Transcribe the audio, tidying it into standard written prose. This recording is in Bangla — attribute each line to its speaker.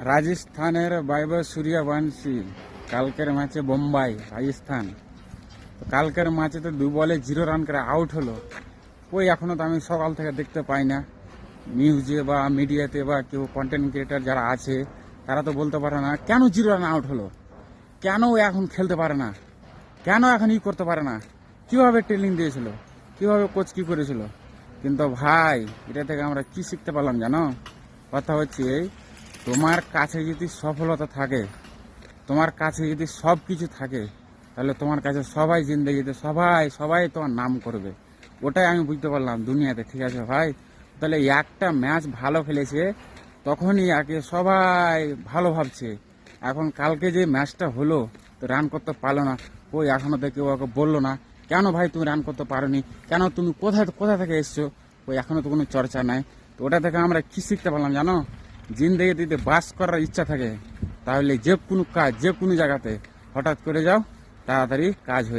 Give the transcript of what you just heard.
Speaker 1: রাজস্থানের বৈভব সূর্যবংশী কালকের ম্যাচে বোম্বাই রাজস্থান, তো কালকের ম্যাচে তো 2 বলে 0 রান করে আউট হলো। ওই এখনো তো আমি সকাল থেকে দেখতে পাই না নিউজে বা মিডিয়াতে বা কেউ কন্টেন্ট ক্রিয়েটার যারা আছে তারা তো বলতে পারে না কেন 0 রান আউট হলো, কেন ও এখন খেলতে পারে না, কেন এখন করতে পারে না, কিভাবে ট্রেনিং দিয়েছিল, কিভাবে কোচ কি করেছিল। কিন্তু ভাই এটা থেকে আমরা কি শিখতে পারলাম জানো? কথা হচ্ছে এই, তোমার কাছে যদি সফলতা থাকে, তোমার কাছে যদি সব কিছু থাকে, তাহলে তোমার কাছে সবাই জিন্দগিতে সবাই সবাই তোমার নাম করবে। ওটাই আমি বুঝতে পারলাম দুনিয়াতে, ঠিক আছে ভাই? তাহলে একটা ম্যাচ ভালো খেলেছে তখনই একে সবাই ভালো ভাবছে। এখন কালকে যে ম্যাচটা হলো তো রান করতে পারলো না, ওই এখনো তো কেউ ওকে বললো না কেন ভাই তুমি রান করতে পারোনি, কেন তুমি কোথা কোথা থেকে এসছো, ওই এখনো তো কোনো চর্চা নাই। তো ওটা থেকে আমরা কি শিখতে পারলাম জানো? জিন্দগিতে যদি বাস করার ইচ্ছা থাকে তাহলে যে কোনো কাজ যে কোনো জায়গাতে হঠাৎ করে যাও, তাড়াতাড়ি কাজ হয়ে